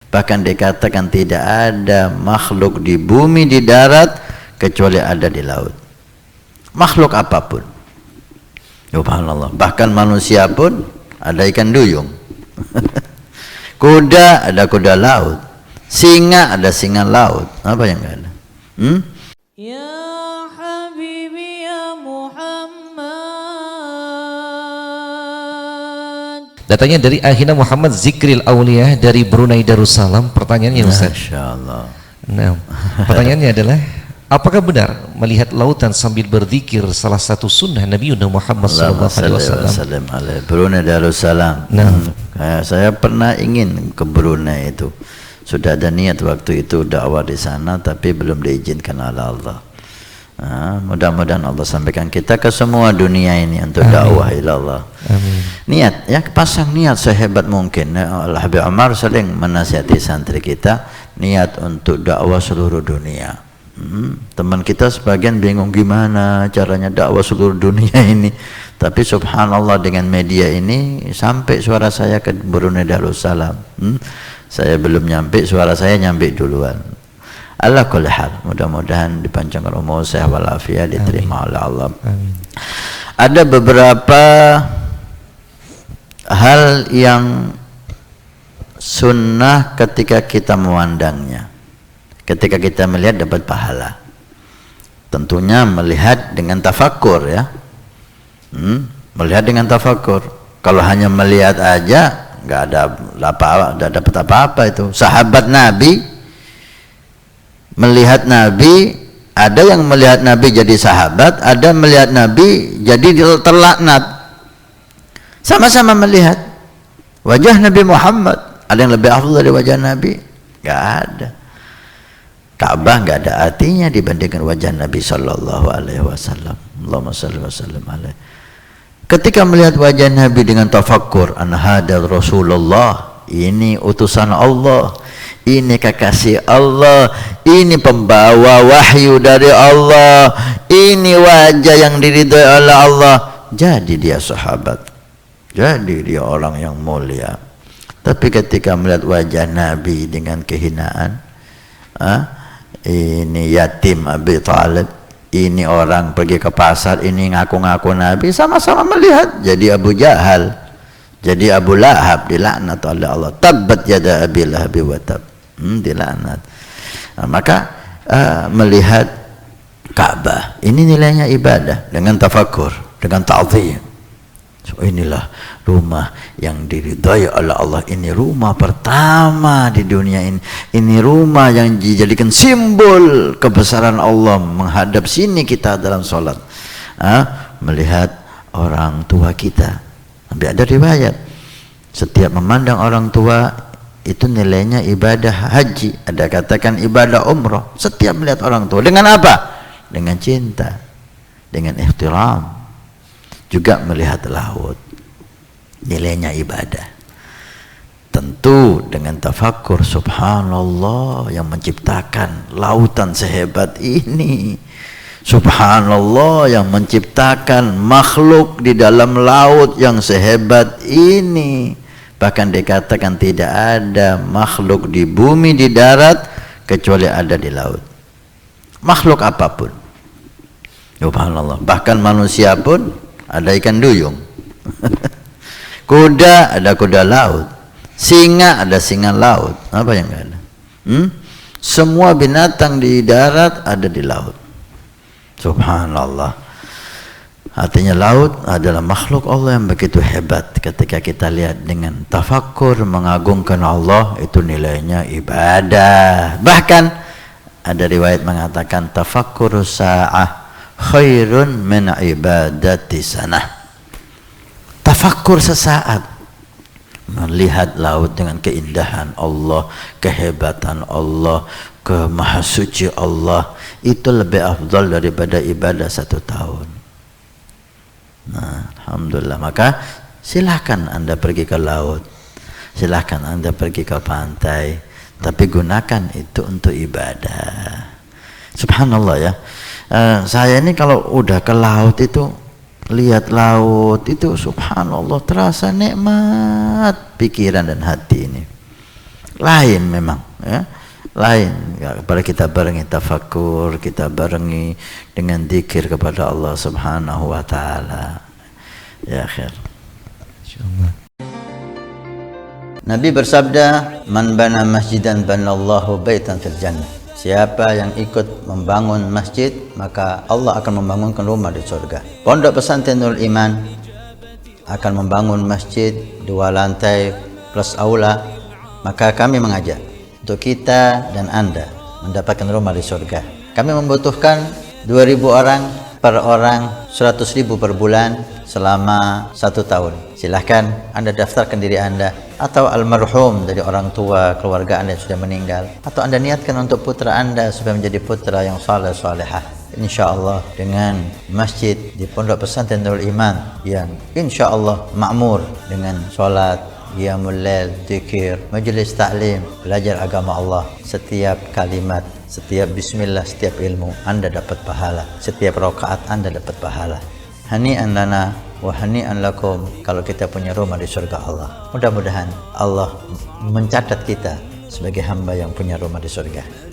Bahkan dikatakan tidak ada makhluk di bumi, di darat, kecuali ada di laut. Makhluk apapun. Subhanallah. Bahkan manusia pun ada ikan duyung. Kuda ada kuda laut. Singa ada singa laut. Apa yang enggak ada? Ya Habibi ya Muhammad. Datanya dari Ahina Muhammad Zikril Aulia dari Brunei Darussalam. Pertanyaannya Ustaz. Masyaallah. Nah, pertanyaannya adalah, apakah benar melihat lautan sambil berzikir salah satu sunnah Nabi Muhammad SAW? Brunei Darussalam. Saya pernah ingin ke Brunei itu. Sudah ada niat waktu itu dakwah di sana, tapi belum diizinkan oleh Allah. Mudah-mudahan Allah sampaikan kita ke semua dunia ini untuk dakwah ilallah. Niat, ya, pasang niat sehebat mungkin. Habib Umar sering menasihati santri kita, niat untuk dakwah seluruh dunia. Teman kita sebagian bingung gimana caranya dakwah seluruh dunia ini, tapi subhanallah dengan media ini sampai suara saya ke Brunei Darussalam. Saya belum nyampe, suara saya nyampe duluan. Ala kulli hal, mudah-mudahan dipanjangkan umur sehat walafiat, diterima oleh Allah. Ada beberapa hal yang sunnah ketika kita memandangnya. Ketika kita melihat dapat pahala. Tentunya melihat dengan tafakkur, ya. Melihat dengan tafakkur. Kalau hanya melihat aja nggak ada apa-apa, nggak dapat apa-apa itu. Sahabat Nabi melihat Nabi, ada yang melihat Nabi jadi sahabat, ada melihat Nabi jadi terlaknat. Sama-sama melihat wajah Nabi Muhammad. Ada yang lebih afdal dari wajah Nabi? Nggak ada. Ka'bah nggak ada artinya dibandingkan wajah Nabi Sallallahu Alaihi Wasallam. Allahumma salli wa sallim alaihi. Ketika melihat wajah Nabi dengan tafakkur, an hadal Rasulullah, ini utusan Allah, ini kekasih Allah, ini pembawa wahyu dari Allah, ini wajah yang diridhai oleh Allah, jadi dia sahabat, jadi dia orang yang mulia. Tapi ketika melihat wajah Nabi dengan kehinaan, ini yatim Abi Thalib, ini orang pergi ke pasar, ini ngaku-ngaku Nabi, sama-sama melihat jadi Abu Jahal, jadi Abu Lahab, dilaknat oleh Allah. Tabbat yada Abi Lahab wa tab, dilaknat. Maka melihat Ka'bah ini nilainya ibadah dengan tafakkur, dengan ta'zim. So, inilah rumah yang diridhai oleh Allah, ini rumah pertama di dunia ini, ini rumah yang dijadikan simbol kebesaran Allah. Menghadap sini kita dalam sholat, melihat orang tua kita. Sampai ada riwayat, setiap memandang orang tua itu nilainya ibadah haji, ada katakan ibadah umrah. Setiap melihat orang tua, dengan apa? Dengan cinta, dengan ihtiram. Juga melihat laut, nilainya ibadah. Tentu dengan tafakkur, subhanallah yang menciptakan lautan sehebat ini, subhanallah yang menciptakan makhluk di dalam laut yang sehebat ini. Bahkan dikatakan tidak ada makhluk di bumi, di darat, kecuali ada di laut. Makhluk apapun, subhanallah. Bahkan manusia pun ada ikan duyung. Kuda ada kuda laut. Singa ada singa laut. Apa yang enggak ada? Semua binatang di darat ada di laut. Subhanallah. Artinya laut adalah makhluk Allah yang begitu hebat. Ketika kita lihat dengan tafakkur, mengagungkan Allah, itu nilainya ibadah. Bahkan ada riwayat mengatakan tafakkur sa'ah khairun min ibadati sanah. Tafakkur sesaat, melihat laut dengan keindahan Allah, kehebatan Allah, kemahasuci Allah, itu lebih afdal daripada ibadah 1 tahun. Nah, alhamdulillah. Maka silahkan Anda pergi ke laut, silahkan Anda pergi ke pantai, tapi gunakan itu untuk ibadah. Subhanallah, ya. Saya ini kalau udah ke laut itu, lihat laut itu subhanallah terasa nikmat pikiran dan hati ini. lain memang ya. Lain ya, kepada kita barengi tafakur, kita barengi dengan zikir kepada Allah Subhanahu wa taala. Ya khair. Insyaallah. Nabi bersabda, "Man bana masjidan banallahu baitan fil jannah." Siapa yang ikut membangun masjid, maka Allah akan membangunkan rumah di surga. Pondok Pesantren Nurul Iman akan membangun masjid 2 lantai plus aula, maka kami mengajak untuk kita dan Anda mendapatkan rumah di surga. Kami membutuhkan 2.000 orang per orang, 100.000 per bulan selama 1 tahun. Silahkan Anda daftarkan diri Anda atau almarhum dari orang tua keluarga Anda yang sudah meninggal, atau Anda niatkan untuk putra Anda supaya menjadi putra yang saleh salehah. InsyaAllah dengan masjid di Pondok Pesantren Nurul Iman yang insyaAllah makmur dengan sholat, qiyamul lail, zikir, majlis ta'lim, belajar agama Allah. Setiap kalimat, setiap bismillah, setiap ilmu Anda dapat pahala, setiap rakaat Anda dapat pahala. Hani'an lana wa hani'an lakum kalau kita punya rumah di surga Allah. Mudah-mudahan Allah mencatat kita sebagai hamba yang punya rumah di surga.